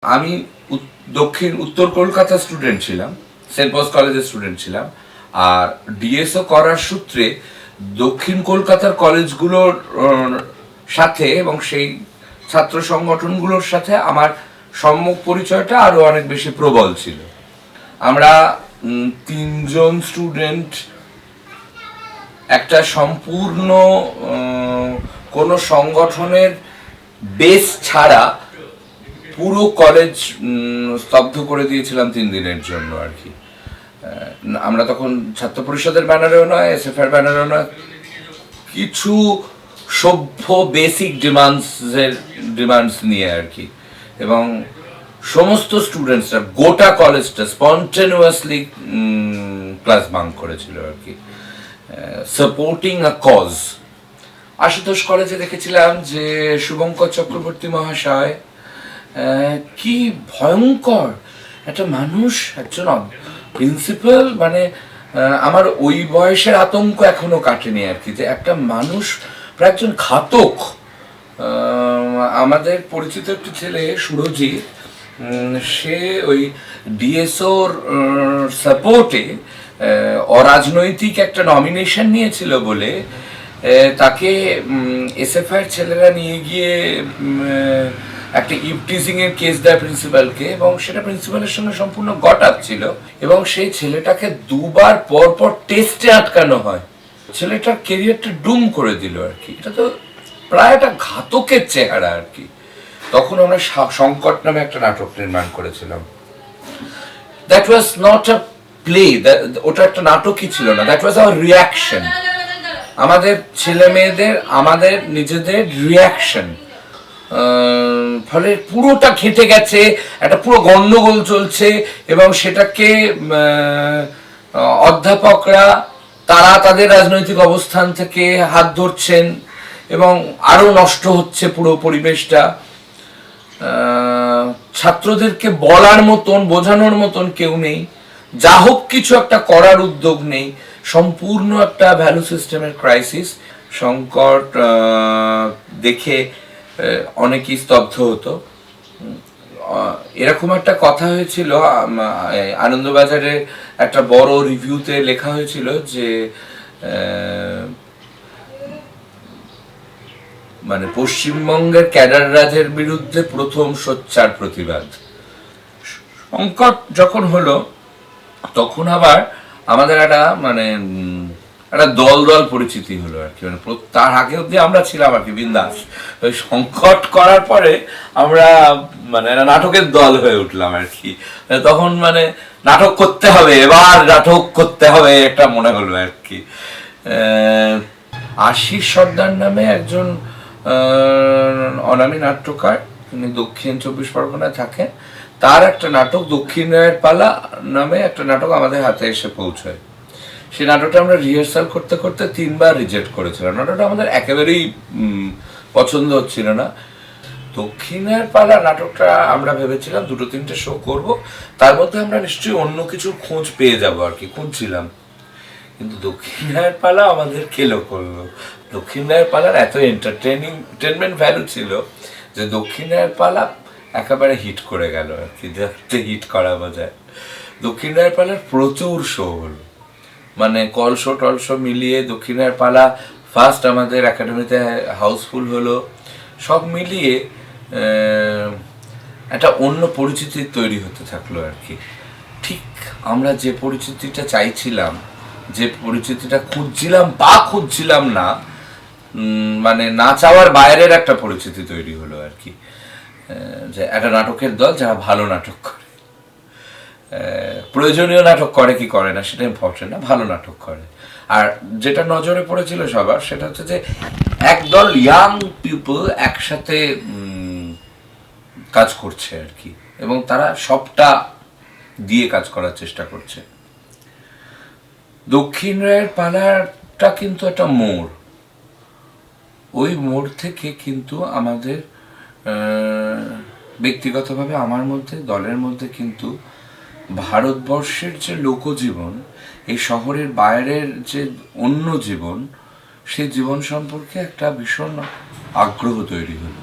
আমি দক্ষিণ উত্তর কলকাতার স্টুডেন্ট ছিলাম, সেন্ট পলস কলেজের স্টুডেন্ট ছিলাম। আর ডিএসও করার সূত্রে দক্ষিণ কলকাতার কলেজগুলোর সাথে এবং সেই ছাত্র সংগঠনগুলোর সাথে আমার সম্মুখ পরিচয়টা আরো অনেক বেশি প্রবল ছিল। আমরা তিনজন স্টুডেন্ট একটা সম্পূর্ণ কোনো সংগঠনের বেস ছাড়া পুরো কলেজ স্তব্ধ করে দিয়েছিলাম 3 দিনের জন্য আর কি। আমরা তখন ছাত্র পরিষদের ব্যানারেও নয়, এসএফআর ব্যানারেও নয়, কিছু সভ্য বেসিক ডিমান্ডস নিয়ে আর কি। এবং সমস্ত স্টুডেন্টসরা, গোটা কলেজটা স্পন্টেনিয়াসলি ক্লাস বাঙ্ক করেছিল আর কি, সাপোর্টিং আ কজ। আশুতোষ কলেজে দেখেছিলাম যে শুভঙ্কর চক্রবর্তী মহাশয় কি ভয়ঙ্কর একটা মানুষ, একজন প্রিন্সিপাল, মানে আমার ওই বয়সের আতঙ্ক এখনো কাটেনি আর কি, যে একটা মানুষ প্রায় একজন ঘাতক। আমাদের পরিচিত একটি ছেলে সুরজিৎ, সে ওই ডিএসওর সাপোর্টে অরাজনৈতিক একটা নমিনেশন নিয়েছিল বলে তাকে এসএফআই ছেলেরা নিয়ে গিয়ে একটা ইভটিজিং এর কেস দেয় প্রিন্সিপালকে, এবং সেটা প্রিন্সিপালের সঙ্গে সম্পূর্ণ গট আপ ছিল। এবং সেই ছেলেটাকে দুবার পর পর টেস্টে আটকানো হয়, ছেলেটার কেরিয়ারটা ডুম করে দিল আর কি। এটা তো প্রায় একটা ঘাতকের চেহারা আর কি। তখন আমরা সংকট নামে একটা নাটক নির্মাণ করেছিলাম। That was not a play, ওটা একটা নাটকই ছিল না, দ্যাট ওয়াজ আওয়ার রিয়াকশন। আমাদের ছেলে মেয়েদের, আমাদের নিজেদের রিয়াকশন, ফলে পুরোটা ঘেঁটে গেছে, একটা পুরো গন্ডগোল চলছে। এবং সেটাকে অধ্যাপকরা তারা তাদের রাজনৈতিক অবস্থান থেকে হাত ধরছেন এবং আরো নষ্ট হচ্ছে পুরো পরিবেশটা। ছাত্রদেরকে বলার মতন, বোঝানোর মতন কেউ নেই, যা হোক কিছু একটা করার উদ্যোগ নেই, সম্পূর্ণ একটা ভ্যালু সিস্টেমের ক্রাইসিস। সংকট দেখে অনেকেই স্তব্ধ হতো। এরকম একটা কথা হয়েছিল, আনন্দবাজারে একটা বড় রিভিউতে লেখা হয়েছিল যে মানে পশ্চিমবঙ্গের ক্যাডার রাজের বিরুদ্ধে প্রথম সোচ্চার প্রতিবাদ। সংকট যখন হলো তখন আবার আমাদের একটা মানে একটা দল দল পরিচিতি হলো আর কি। মানে তার আগে অব্দি আমরা ছিলাম আর কি বিন্দাস, ওই সংকট করার পরে আমরা মানে নাটকের দল হয়ে উঠলাম আর কি। তখন মানে নাটক করতে হবে, এবার নাটক করতে হবে একটা মনে হলো আর কি। আশিস সর্দার নামে একজন অনামী নাট্যকার, তিনি দক্ষিণ 24 পরগনায় থাকেন। তার একটা নাটক দক্ষিণ রায়ের পালা নামে একটা নাটক আমাদের হাতে এসে পৌঁছয়। সেই নাটকটা আমরা রিহার্সাল করতে করতে 3 বার রিজেক্ট করেছিলাম। নাটকটা আমাদের একেবারেই পছন্দ হচ্ছিল না। দক্ষিণের পালা নাটকটা আমরা ভেবেছিলাম 2-3টে শো করব, তার মধ্যে আমরা নিশ্চয়ই অন্য কিছুর খোঁজ পেয়ে যাবো আর কি, খুঁজছিলাম। কিন্তু দক্ষিণের পালা আমাদের খেলো করলো। দক্ষিণের পালার এত এন্টারটেনমেন্ট ভ্যালু ছিল যে দক্ষিণের পালা একেবারে হিট করে গেল আর কি, যাতে হিট করা বোঝায়। দক্ষিণের পালার প্রচুর শো হলো, মানে কলশো টলশো মিলিয়ে দক্ষিণের পালা ফার্স্ট আমাদের একাডেমিতে হাউসফুল হলো। সব মিলিয়ে একটা অন্য পরিচিতি তৈরি হতে থাকলো আর কি। ঠিক আমরা যে পরিচিতিটা চাইছিলাম, যে পরিচিতিটা খুঁজছিলাম না, মানে না চাওয়ার বাইরের একটা পরিচিতি তৈরি হলো আর কি। যে একটা নাটকের দল যারা ভালো নাটক করে, প্রয়োজনীয় নাটক করে কি করে না সেটা ইম্পর্টেন্ট না, ভালো নাটক করে। আর যেটা নজরে পড়েছিল সবার, সেটা হচ্ছে যে একদল ইয়াং পিপল একসাথে কাজ করছে আর কি, এবং তারা সবটা দিয়ে কাজ করার চেষ্টা করছে। দক্ষিণ রায়ের পালাটা কিন্তু একটা মোড়, ওই মোড় থেকে কিন্তু আমাদের ব্যক্তিগতভাবে আমার মধ্যে, দলের মধ্যে কিন্তু ভারতবর্ষের যে লোকজীবন, এই শহরের বাইরের যে অন্য জীবন, সেই জীবন সম্পর্কে একটা ভীষণ আগ্রহ তৈরি হলো।